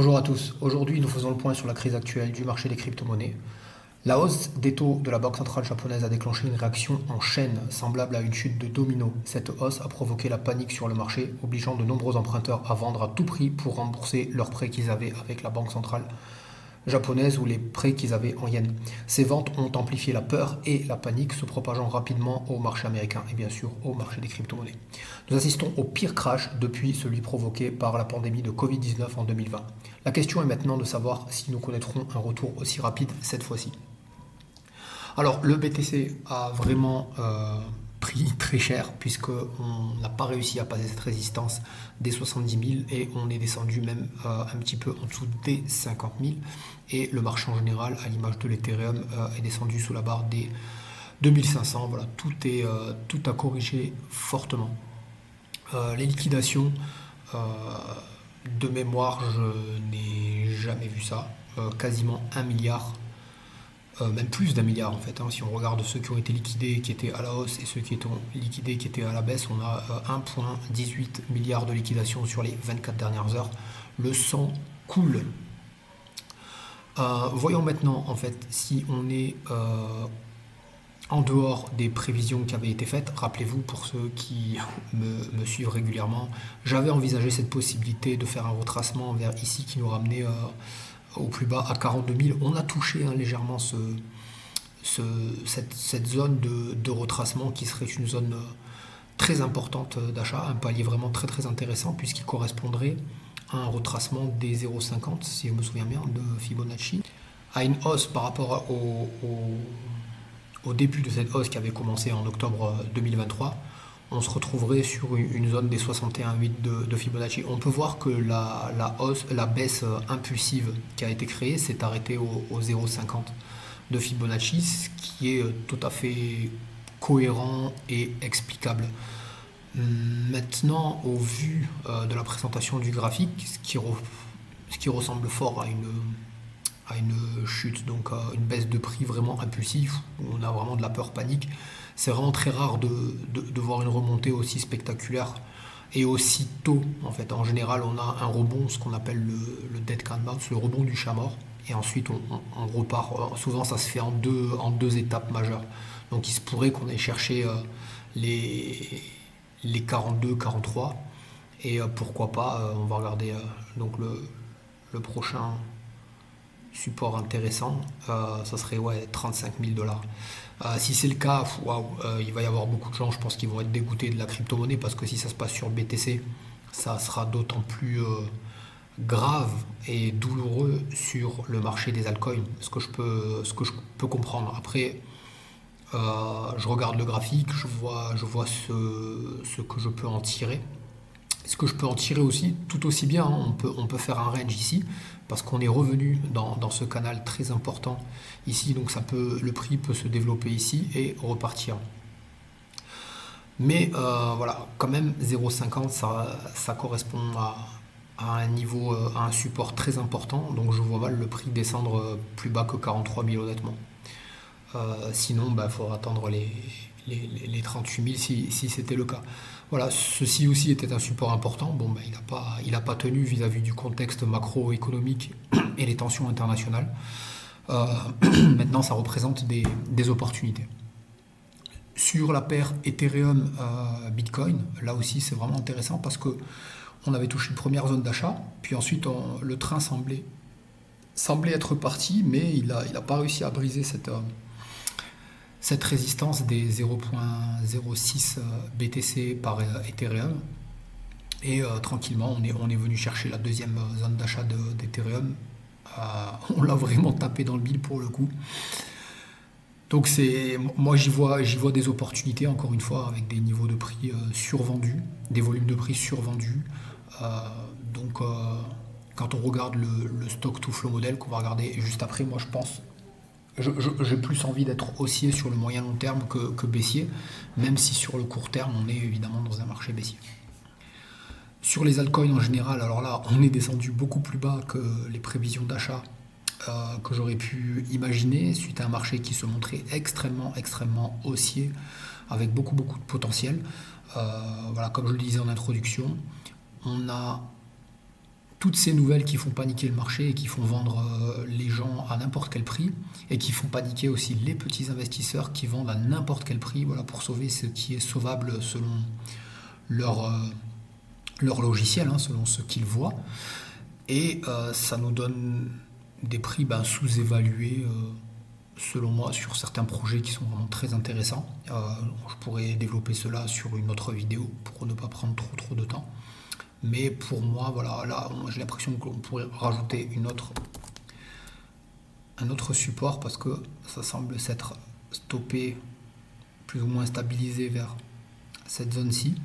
Bonjour à tous. Aujourd'hui, nous faisons le point sur la crise actuelle du marché des crypto-monnaies. La hausse des taux de la Banque centrale japonaise a déclenché une réaction en chaîne, semblable à une chute de domino. Cette hausse a provoqué la panique sur le marché, obligeant de nombreux emprunteurs à vendre à tout prix pour rembourser leurs prêts qu'ils avaient avec la Banque centrale japonaise ou les prêts qu'ils avaient en yens. Ces ventes ont amplifié la peur et la panique, se propageant rapidement au marché américain et bien sûr au marché des crypto-monnaies. Nous assistons au pire crash depuis celui provoqué par la pandémie de Covid-19 en 2020. La question est maintenant de savoir si nous connaîtrons un retour aussi rapide cette fois-ci. Alors le BTC a vraiment pris très cher puisqu'on n'a pas réussi à passer cette résistance des 70 000 et on est descendu même un petit peu en dessous des 50 000 et le marché en général, à l'image de l'Ethereum, est descendu sous la barre des 2500. Voilà, tout a corrigé fortement. Les liquidations, euh, de mémoire, je n'ai jamais vu ça. Quasiment 1 milliard, même plus d'1 milliard en fait. Si on regarde ceux qui ont été liquidés, qui étaient à la hausse, et ceux qui ont liquidés, qui étaient à la baisse, on a 1,18 milliard de liquidations sur les 24 dernières heures. Le sang coule. Voyons maintenant en fait si on est en dehors des prévisions qui avaient été faites. Rappelez-vous, pour ceux qui me suivent régulièrement, j'avais envisagé cette possibilité de faire un retracement vers ici qui nous ramenait au plus bas à 42 000. On a touché légèrement cette zone de retracement qui serait une zone très importante d'achat, un palier vraiment très très intéressant puisqu'il correspondrait à un retracement des 0,50, si je me souviens bien, de Fibonacci, à une hausse par rapport au début de cette hausse qui avait commencé en octobre 2023. On se retrouverait sur une zone des 61,8 de Fibonacci. On peut voir que la baisse impulsive qui a été créée s'est arrêtée au 0,50 de Fibonacci, ce qui est tout à fait cohérent et explicable. Maintenant, au vu de la présentation du graphique, ce qui ressemble fort à une chute, donc une baisse de prix vraiment impulsive, où on a vraiment de la peur panique. C'est vraiment très rare de voir une remontée aussi spectaculaire et aussi tôt. En fait, en général, on a un rebond, ce qu'on appelle le dead cat bounce, le rebond du chat mort, et ensuite on repart. Souvent, ça se fait en deux étapes majeures. Donc, il se pourrait qu'on ait cherché les 42, 43, et pourquoi pas, on va regarder donc le prochain support intéressant, ça serait 35 000 dollars. Si c'est le cas, waouh, il va y avoir beaucoup de gens, je pense, qui vont être dégoûtés de la crypto-monnaie parce que si ça se passe sur BTC, ça sera d'autant plus grave et douloureux sur le marché des altcoins, ce que je peux comprendre. Après, je regarde le graphique, je vois ce que je peux en tirer. Ce que je peux en tirer aussi, tout aussi bien, on peut faire un range ici, parce qu'on est revenu dans ce canal très important ici, donc le prix peut se développer ici et repartir. Mais voilà, quand même 0,50, ça correspond à un niveau, à un support très important, donc je vois mal le prix descendre plus bas que 43 000 honnêtement. Sinon, il faudra attendre les 38 000 si c'était le cas. Voilà, ceci aussi était un support important. Bon, il n'a pas tenu vis-à-vis du contexte macroéconomique et les tensions internationales. Euh, Maintenant, ça représente des opportunités. Sur la paire Ethereum Bitcoin, là aussi c'est vraiment intéressant parce que on avait touché une première zone d'achat, puis ensuite le train semblait être parti, mais il a pas réussi à briser cette résistance des 0,06 BTC par Ethereum. Et tranquillement, on est venu chercher la deuxième zone d'achat d'Ethereum. On l'a vraiment tapé dans le mille pour le coup. Donc moi j'y vois des opportunités encore une fois avec des niveaux de prix survendus, des volumes de prix survendus. Euh, donc quand on regarde le stock to flow model qu'on va regarder juste après, moi je pense j'ai plus envie d'être haussier sur le moyen long terme que baissier, même si sur le court terme on est évidemment dans un marché baissier. Sur les altcoins en général, alors là on est descendu beaucoup plus bas que les prévisions d'achat que j'aurais pu imaginer suite à un marché qui se montrait extrêmement extrêmement haussier avec beaucoup beaucoup de potentiel. Voilà, comme je le disais en introduction, on a toutes ces nouvelles qui font paniquer le marché et qui font vendre les gens à n'importe quel prix et qui font paniquer aussi les petits investisseurs qui vendent à n'importe quel prix, voilà, pour sauver ce qui est sauvable selon leur, leur logiciel, hein, selon ce qu'ils voient. Et ça nous donne des prix sous-évalués, selon moi, sur certains projets qui sont vraiment très intéressants. Je pourrais développer cela sur une autre vidéo pour ne pas prendre trop de temps. Mais pour moi, voilà, là, j'ai l'impression qu'on pourrait rajouter un autre support parce que ça semble s'être stoppé, plus ou moins stabilisé vers cette zone-ci.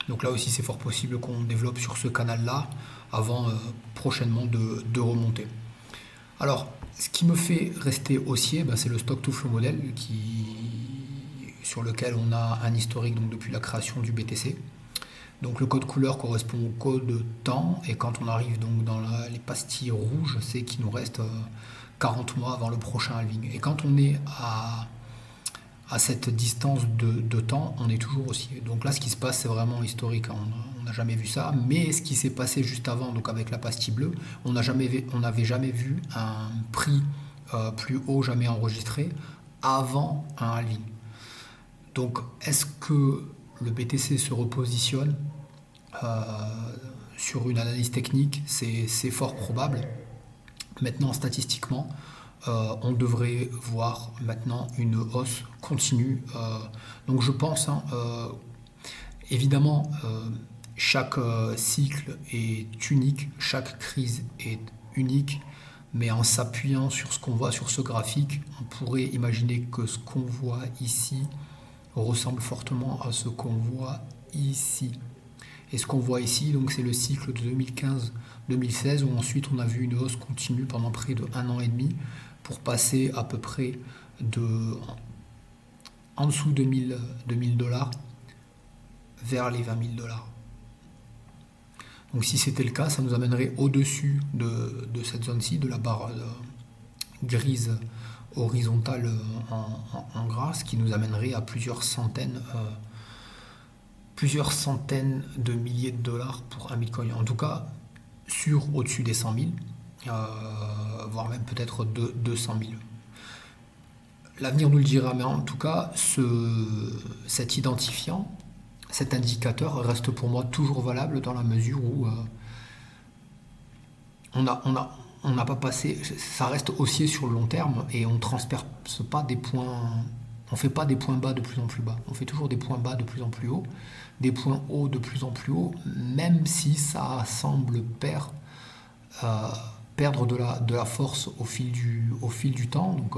Donc là aussi, c'est fort possible qu'on développe sur ce canal-là avant prochainement de remonter. Alors, ce qui me fait rester haussier, c'est le stock to flow model sur lequel on a un historique donc, depuis la création du BTC. Donc le code couleur correspond au code temps, et quand on arrive donc dans les pastilles rouges, c'est qu'il nous reste 40 mois avant le prochain halving. Et quand on est à cette distance de temps, on est toujours haussier. Donc là, ce qui se passe, c'est vraiment historique. On n'a jamais vu ça. Mais ce qui s'est passé juste avant, donc avec la pastille bleue, on n'avait jamais vu un prix plus haut jamais enregistré avant un halving. Donc, est-ce que le BTC se repositionne sur une analyse technique? C'est fort probable. Maintenant, statistiquement, on devrait voir maintenant une hausse continue. Donc, je pense, évidemment, chaque cycle est unique, chaque crise est unique. Mais en s'appuyant sur ce qu'on voit sur ce graphique, on pourrait imaginer que ce qu'on voit ici ressemble fortement à ce qu'on voit ici. Et ce qu'on voit ici, donc, c'est le cycle de 2015-2016 où ensuite on a vu une hausse continue pendant près de 1 an et demi pour passer à peu près en dessous de 1000 dollars vers les 20 000 dollars. Donc si c'était le cas, ça nous amènerait au-dessus de cette zone-ci, de la barre grise horizontale en gras, ce qui nous amènerait à plusieurs centaines de milliers de dollars pour un bitcoin. En tout cas, au-dessus des 100 000, voire même peut-être 200 000. L'avenir nous le dira, mais en tout cas, cet identifiant, cet indicateur reste pour moi toujours valable dans la mesure où on n'a pas passé, ça reste haussier sur le long terme et on ne transperce pas des points, on ne fait pas des points bas de plus en plus bas, on fait toujours des points bas de plus en plus haut, des points hauts de plus en plus haut, même si ça semble perdre de la force au fil du temps. Donc,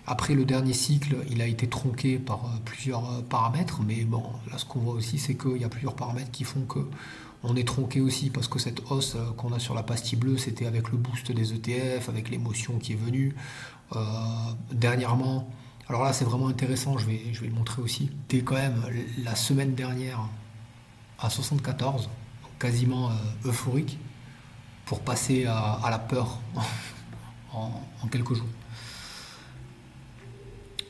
après le dernier cycle, il a été tronqué par plusieurs paramètres, mais bon, là ce qu'on voit aussi, c'est qu'il y a plusieurs paramètres qui font que on est tronqué aussi, parce que cette hausse qu'on a sur la pastille bleue, c'était avec le boost des ETF, avec l'émotion qui est venue. Dernièrement, alors là c'est vraiment intéressant, je vais le montrer aussi. C'était quand même la semaine dernière à 74, donc quasiment euphorique, pour passer à la peur en quelques jours.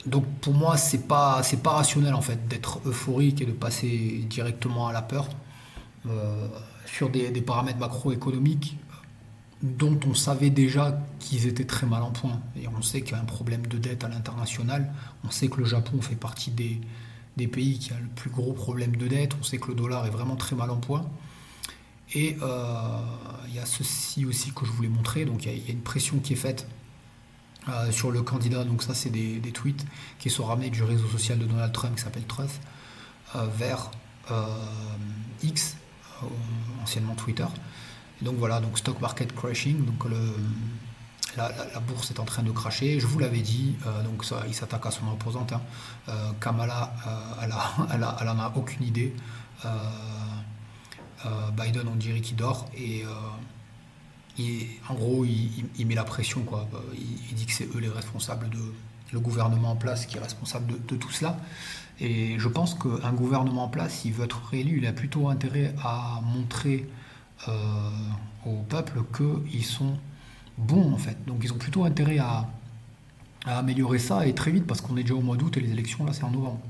Donc pour moi, c'est pas rationnel en fait d'être euphorique et de passer directement à la peur sur des paramètres macroéconomiques dont on savait déjà qu'ils étaient très mal en point. Et on sait qu'il y a un problème de dette à l'international. On sait que le Japon fait partie des pays qui a le plus gros problème de dette. On sait que le dollar est vraiment très mal en point. Et il y a ceci aussi que je voulais montrer. Donc il y a une pression qui est faite sur le candidat, donc ça c'est des tweets qui sont ramenés du réseau social de Donald Trump qui s'appelle Truth vers X, anciennement Twitter. Et donc voilà, donc stock market crashing, donc la bourse est en train de cracher. Je vous l'avais dit, donc ça, il s'attaque à son opposante. Kamala, elle en a aucune idée. Biden, on dirait qu'il dort et en gros, il met la pression, quoi. Il dit que c'est eux les responsables le gouvernement en place qui est responsable de tout cela. Et je pense qu'un gouvernement en place, s'il veut être réélu, il a plutôt intérêt à montrer au peuple qu'ils sont bons, en fait. Donc ils ont plutôt intérêt à améliorer ça, et très vite, parce qu'on est déjà au mois d'août et les élections, là, c'est en novembre.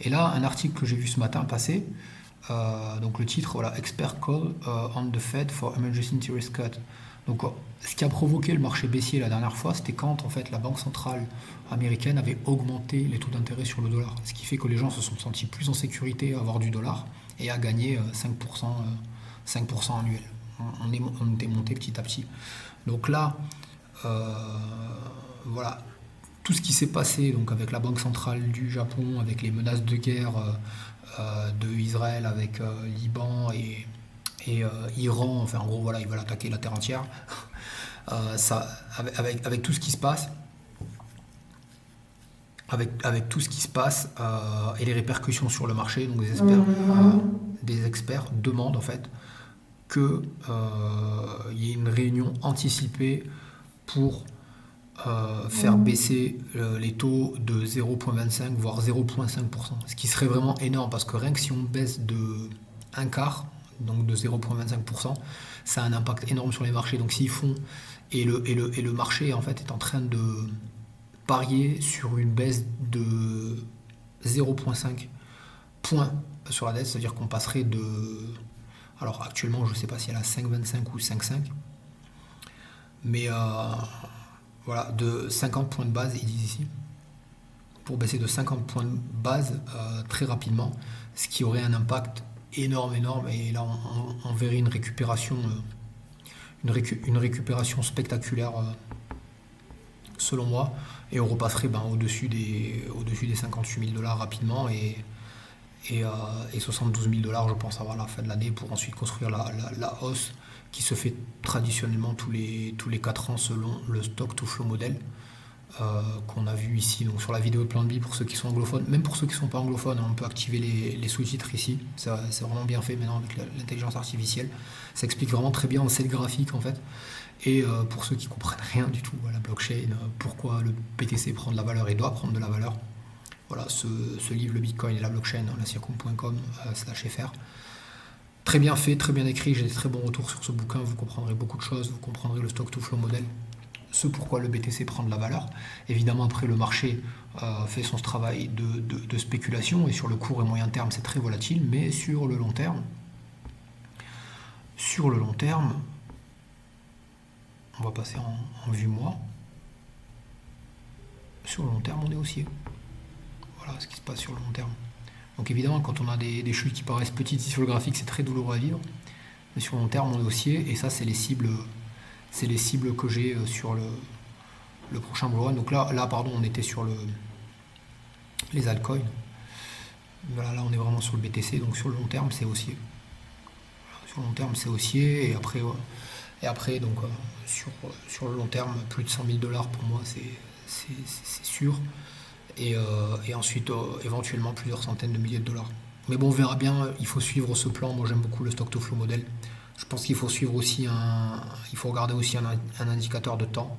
Et là, un article que j'ai vu ce matin passer, donc le titre, voilà, Expert Call on the Fed for Emergency Interest Cut. Donc ce qui a provoqué le marché baissier la dernière fois, c'était quand en fait la Banque centrale américaine avait augmenté les taux d'intérêt sur le dollar. Ce qui fait que les gens se sont sentis plus en sécurité à avoir du dollar et à gagner 5% annuel. On était monté petit à petit. Donc là, voilà, tout ce qui s'est passé donc avec la Banque centrale du Japon, avec les menaces de guerre de Israël, avec Liban et Iran, enfin en gros voilà, ils veulent attaquer la terre entière. Avec tout ce qui se passe, avec tout ce qui se passe et les répercussions sur le marché, donc des experts demandent en fait qu'il y ait une réunion anticipée pour faire baisser les taux de 0,25 voire 0,5%, ce qui serait vraiment énorme parce que rien que si on baisse de un quart, donc de 0,25%, ça a un impact énorme sur les marchés. Donc s'ils font, et le marché en fait est en train de parier sur une baisse de 0,5 points sur la dette, c'est-à-dire qu'on passerait de, alors actuellement je ne sais pas si elle a 5,25 ou 5,5, mais voilà, de 50 points de base, ils disent ici, pour baisser de 50 points de base très rapidement, ce qui aurait un impact énorme, et là on verrait une récupération, une récupération spectaculaire selon moi, et on repasserait au-dessus des 58 000 $ rapidement, et 72 000 $ je pense avant la fin de l'année, pour ensuite construire la hausse qui se fait traditionnellement tous les 4 ans selon le stock to flow model qu'on a vu ici donc sur la vidéo de Plan B pour ceux qui sont anglophones. Même pour ceux qui ne sont pas anglophones, on peut activer les sous-titres ici, c'est vraiment bien fait maintenant avec l'intelligence artificielle, ça explique vraiment très bien en cette graphique en fait. Et pour ceux qui ne comprennent rien du tout à la blockchain, pourquoi le BTC prend de la valeur et doit prendre de la valeur, voilà, ce livre, le Bitcoin et la blockchain, laciacom.com/fr. Très bien fait, très bien écrit, j'ai des très bons retours sur ce bouquin, vous comprendrez beaucoup de choses, vous comprendrez le stock to flow model, ce pourquoi le BTC prend de la valeur. Évidemment, après, le marché fait son travail de spéculation, et sur le court et moyen terme, c'est très volatile, mais sur le long terme, on va passer en vue mois, sur le long terme, on est haussier. Voilà ce qui se passe sur le long terme. Donc évidemment, quand on a des chutes qui paraissent petites ici sur le graphique, c'est très douloureux à vivre. Mais sur le long terme, on est haussier, et ça, c'est les cibles que j'ai sur le prochain bull run. Donc là, pardon, on était sur les altcoins. Voilà, là, on est vraiment sur le BTC. Donc sur le long terme, c'est haussier. Voilà, sur le long terme, c'est haussier. Et après donc sur le long terme, plus de 100 000 $ pour moi, c'est sûr. Et ensuite éventuellement plusieurs centaines de milliers de dollars. Mais bon, on verra bien, il faut suivre ce plan. Moi j'aime beaucoup le stock to flow model. Je pense qu'il faut suivre aussi il faut regarder aussi un indicateur de temps.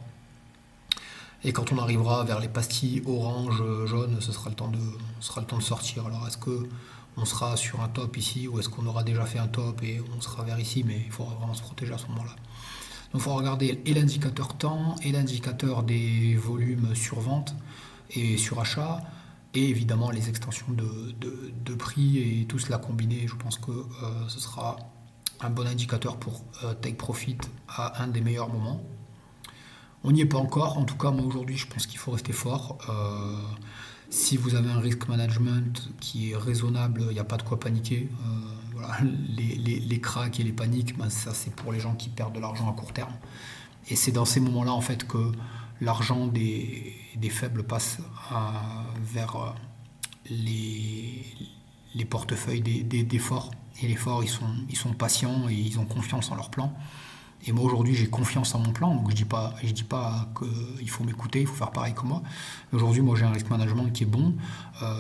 Et quand on arrivera vers les pastilles orange, jaune, ce sera le temps de sortir. Alors est-ce que on sera sur un top ici, ou est-ce qu'on aura déjà fait un top et on sera vers ici, mais il faudra vraiment se protéger à ce moment-là. Donc il faut regarder et l'indicateur temps et l'indicateur des volumes sur vente et sur achat, et évidemment les extensions de prix, et tout cela combiné, je pense que ce sera un bon indicateur pour take profit à un des meilleurs moments. On n'y est pas encore, en tout cas moi aujourd'hui je pense qu'il faut rester fort. Si vous avez un risk management qui est raisonnable, il n'y a pas de quoi paniquer. Voilà, les cracks et les paniques, ça c'est pour les gens qui perdent de l'argent à court terme. Et c'est dans ces moments-là en fait que l'argent des faibles passe vers les portefeuilles des forts. Et les forts, ils sont patients et ils ont confiance en leur plan. Et moi aujourd'hui j'ai confiance en mon plan, donc je dis pas qu'il faut m'écouter, il faut faire pareil que moi. Aujourd'hui moi j'ai un risk management qui est bon.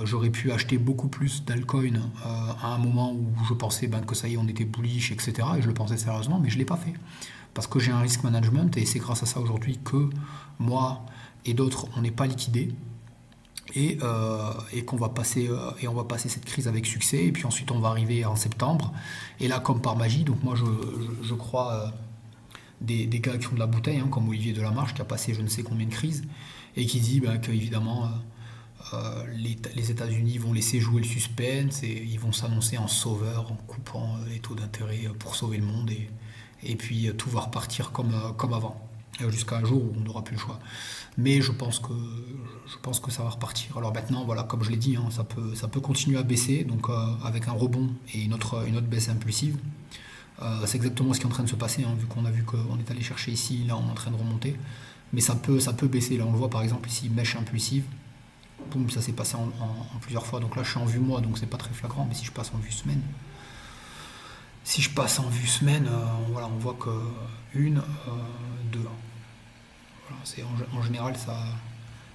J'aurais pu acheter beaucoup plus d'altcoin à un moment où je pensais que ça y est, on était bullish, etc. Et je le pensais sérieusement, mais je ne l'ai pas fait. Parce que j'ai un risk management, et c'est grâce à ça aujourd'hui que moi et d'autres on n'est pas liquidés. Et qu'on va passer cette crise avec succès, et puis ensuite on va arriver en septembre, et là comme par magie, donc moi je crois des gars qui ont de la bouteille, comme Olivier Delamarche qui a passé je ne sais combien de crises, et qui dit qu'évidemment Les États-Unis vont laisser jouer le suspense et ils vont s'annoncer en sauveur en coupant les taux d'intérêt pour sauver le monde et puis tout va repartir comme avant. Jusqu'à un jour où on n'aura plus le choix. Mais je pense que ça va repartir. Alors maintenant, voilà, comme je l'ai dit, hein, ça peut continuer à baisser, donc avec un rebond et une autre baisse impulsive. C'est exactement ce qui est en train de se passer, hein, vu qu'on a vu qu'on est allé chercher ici, là on est en train de remonter. Mais ça peut baisser. Là on le voit par exemple ici, mèche impulsive. Boum, ça s'est passé en plusieurs fois. Donc là je suis en vue mois, donc c'est pas très flagrant. Mais si je passe en vue semaine, voilà, on voit que une, deux. Voilà, en général, ça,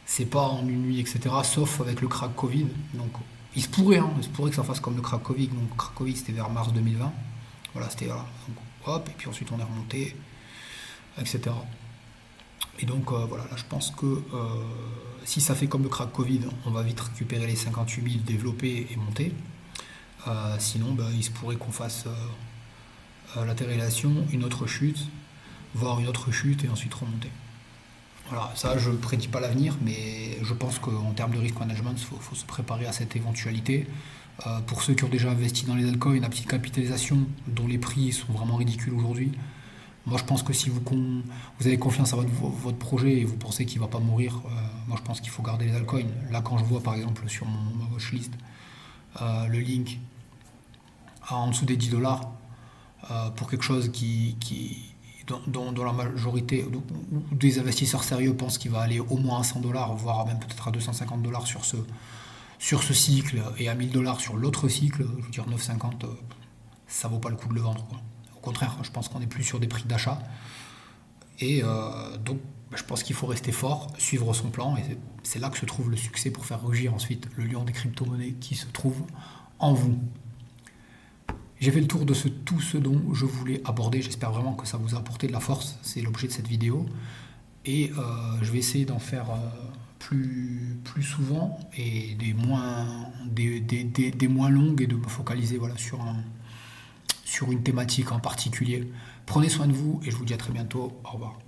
c'est pas en une nuit, etc. Sauf avec le crack Covid. Donc, il se pourrait que ça fasse comme le crack Covid. Donc, le crack Covid, c'était vers mars 2020. Voilà, c'était voilà. Donc, hop, et puis ensuite on est remonté, etc. Et donc, voilà, là, je pense que si ça fait comme le crack Covid, on va vite récupérer les 58 000, développer et monter. Sinon, il se pourrait qu'on fasse latéralisation, une autre chute, voire une autre chute et ensuite remonter. Voilà, ça je ne prédis pas l'avenir, mais je pense qu'en termes de risk management, il faut se préparer à cette éventualité. Pour ceux qui ont déjà investi dans les altcoins, à petite capitalisation, dont les prix sont vraiment ridicules aujourd'hui, moi je pense que si vous avez confiance en votre projet et vous pensez qu'il ne va pas mourir, moi je pense qu'il faut garder les altcoins. Là quand je vois par exemple sur ma watchlist le link en dessous des 10 dollars pour quelque chose dont la majorité des investisseurs sérieux pensent qu'il va aller au moins à 100 dollars, voire même peut-être à 250 dollars sur ce cycle et à 1000 dollars sur l'autre cycle, je veux dire 9,50, ça vaut pas le coup de le vendre, quoi. Au contraire, je pense qu'on est plus sur des prix d'achat. Et donc, je pense qu'il faut rester fort, suivre son plan, et c'est là que se trouve le succès pour faire rugir ensuite le lion des crypto-monnaies qui se trouve en vous. J'ai fait le tour de tout ce dont je voulais aborder. J'espère vraiment que ça vous a apporté de la force. C'est l'objet de cette vidéo. Et je vais essayer d'en faire plus souvent et des moins longues et de me focaliser voilà, sur une thématique en particulier. Prenez soin de vous et je vous dis à très bientôt. Au revoir.